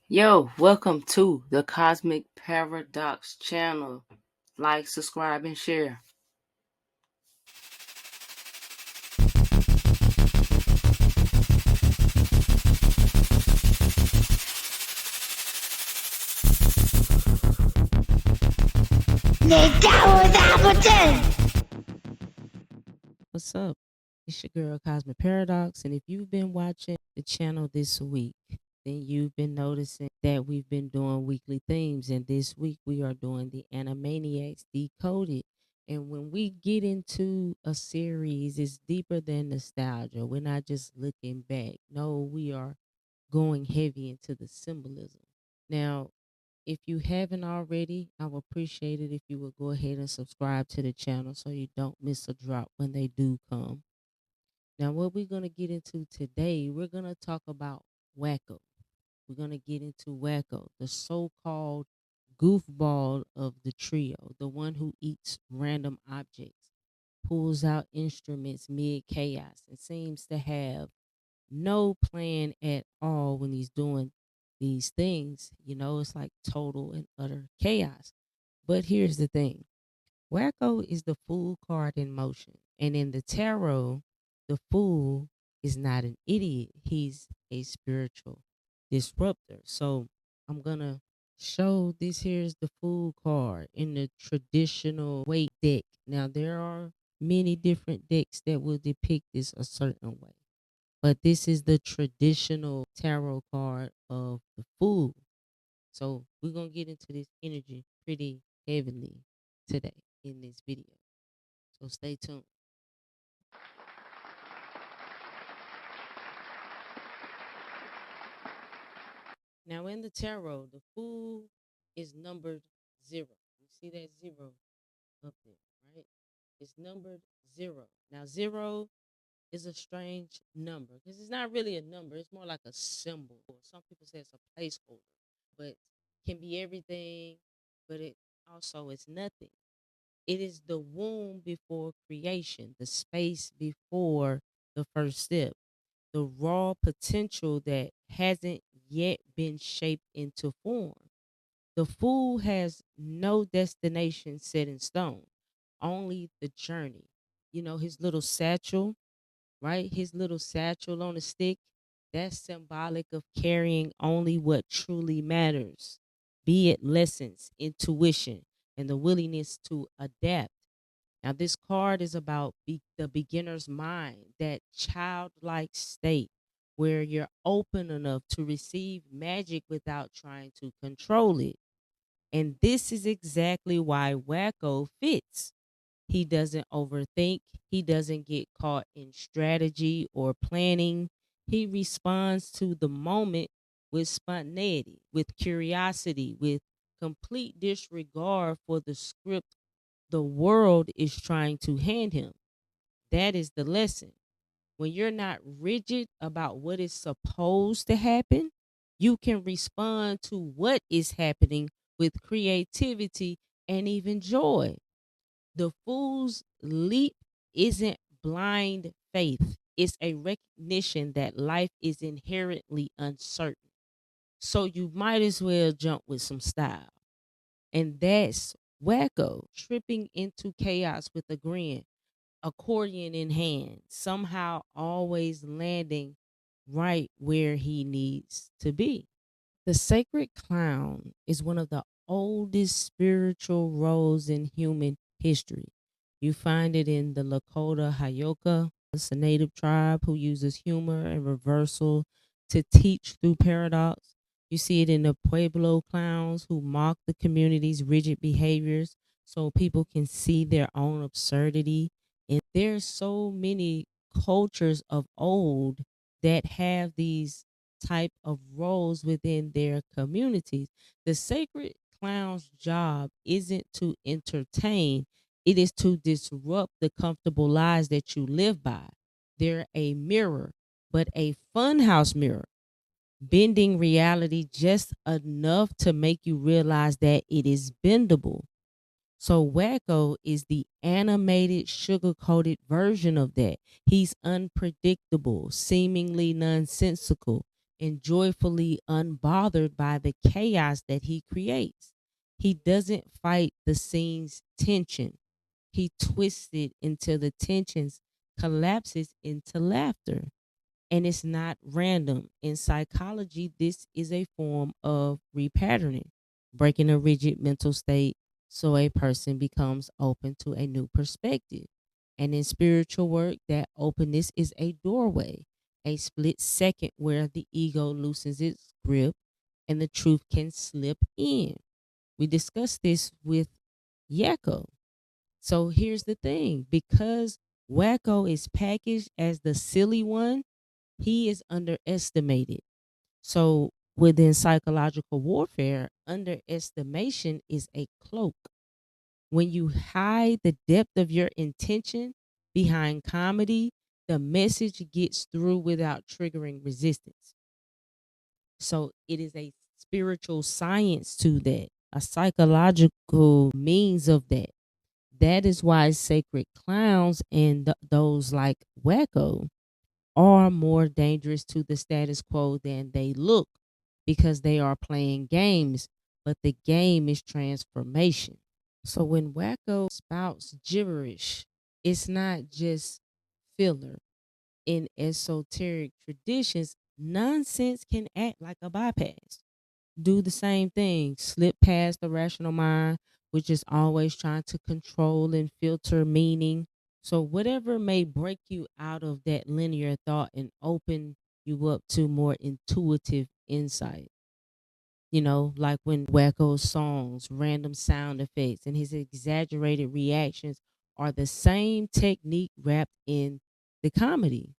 Yo, welcome to the Cosmic Paradox channel. Like, subscribe, and share. What's up? It's your girl Cosmic Paradox, and if you've been watching the channel this week, then you've been noticing that we've been doing weekly themes, and this week we are doing the Animaniacs Decoded. And when we get into a series, it's deeper than nostalgia. We're not just looking back. No, we are going heavy into the symbolism. Now, if you haven't already, I would appreciate it if you would go ahead and subscribe to the channel so you don't miss a drop when they do come. Now, what we're going to get into today, we're going to talk about Wakko. We're going to get into Wakko, the so called goofball of the trio, the one who eats random objects, pulls out instruments mid chaos, and seems to have no plan at all when he's doing these things. It's like total and utter chaos. But here's the thing: Wacko is the fool card in motion. And in the tarot, the fool is not an idiot, he's a spiritual disruptor. So I'm going to show this. Here's the fool card in the traditional weight deck. Now, there are many different decks that will depict this a certain way, but this is the traditional tarot card of the fool. So we're going to get into this energy pretty heavily today in this video. So stay tuned. Now in the tarot, the fool is numbered 0. You see that 0 up there, right? It's numbered 0. Now 0 is a strange number because it's not really a number. It's more like a symbol. Or some people say it's a placeholder, but can be everything, but it also is nothing. It is the womb before creation, the space before the first step, the raw potential that hasn't yet been shaped into form. The fool has no destination set in stone, only the journey. His little satchel, right? His little satchel on a stick, that's symbolic of carrying only what truly matters, be it lessons, intuition, and the willingness to adapt. Now, this card is about the beginner's mind, that childlike state where you're open enough to receive magic without trying to control it. And this is exactly why Wacko fits. He doesn't overthink, he doesn't get caught in strategy or planning. He responds to the moment with spontaneity, with curiosity, with complete disregard for the script the world is trying to hand him. That is the lesson. When you're not rigid about what is supposed to happen, you can respond to what is happening with creativity and even joy. The fool's leap isn't blind faith, it's a recognition that life is inherently uncertain. So you might as well jump with some style. And that's Wacko, tripping into chaos with a grin, accordion in hand, somehow always landing right where he needs to be. The sacred clown is one of the oldest spiritual roles in human history. You find it in the Lakota Hayoka. It's a native tribe who uses humor and reversal to teach through paradox. You see it in the Pueblo clowns who mock the community's rigid behaviors so people can see their own absurdity. And there's so many cultures of old that have these type of roles within their communities. The sacred clown's job isn't to entertain, it is to disrupt the comfortable lies that you live by. They're a mirror, but a funhouse mirror, bending reality just enough to make you realize that it is bendable. So Wacko is the animated, sugar-coated version of that. He's unpredictable, seemingly nonsensical, and joyfully unbothered by the chaos that he creates. He doesn't fight the scene's tension. He twists it until the tensions collapses into laughter. And it's not random. In psychology, this is a form of repatterning, breaking a rigid mental state so a person becomes open to a new perspective. And in spiritual work, that openness is a doorway, a split second where the ego loosens its grip and the truth can slip in. We discussed this with Yakko. So here's the thing, because Wakko is packaged as the silly one, he is underestimated. So within psychological warfare, underestimation is a cloak. When you hide the depth of your intention behind comedy, the message gets through without triggering resistance. So it is a spiritual science to that, a psychological means of that. That is why sacred clowns and those like Wacko are more dangerous to the status quo than they look, because they are playing games, but the game is transformation. So when Wacko spouts gibberish, it's not just filler. In esoteric traditions, nonsense can act like a bypass. Do the same thing, slip past the rational mind, which is always trying to control and filter meaning. So, whatever may break you out of that linear thought and open you up to more intuitive insight. Like when Wacko's songs, random sound effects, and his exaggerated reactions are the same technique wrapped in the comedy.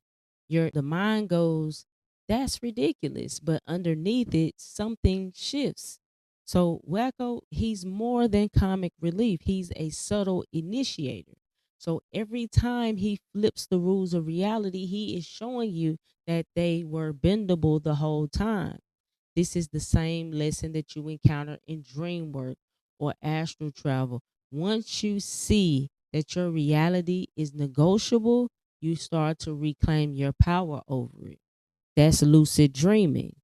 The mind goes, that's ridiculous, but underneath it, something shifts. So Wacko, he's more than comic relief. He's a subtle initiator. So every time he flips the rules of reality, he is showing you that they were bendable the whole time. This is the same lesson that you encounter in dream work or astral travel. Once you see that your reality is negotiable, you start to reclaim your power over it. That's lucid dreaming.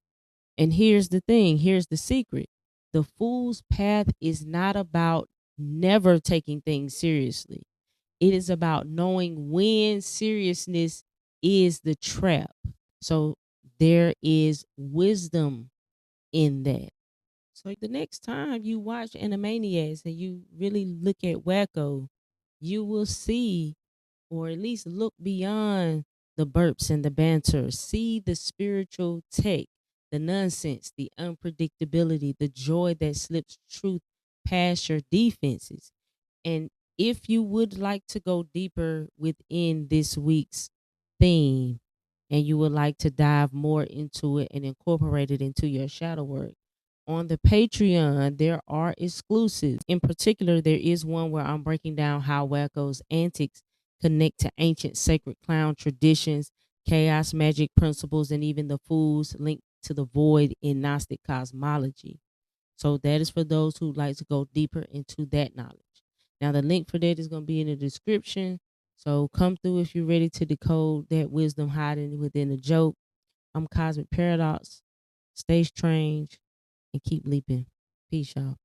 And here's the thing, here's the secret. The fool's path is not about never taking things seriously. It is about knowing when seriousness is the trap. So there is wisdom in that. So the next time you watch Animaniacs and you really look at Wacko, you will see, or at least look beyond the burps and the banter. See the spiritual take, the nonsense, the unpredictability, the joy that slips truth past your defenses. And if you would like to go deeper within this week's theme and you would like to dive more into it and incorporate it into your shadow work, on the Patreon, there are exclusives. In particular, there is one where I'm breaking down how Wacko's antics connect to ancient sacred clown traditions, chaos magic principles, and even the fools linked to the void in Gnostic cosmology. So that is for those who like to go deeper into that knowledge. Now, the link for that is going to be in the description. So come through if you're ready to decode that wisdom hiding within the joke. I'm Cosmic Paradox. Stay strange and keep leaping. Peace, y'all.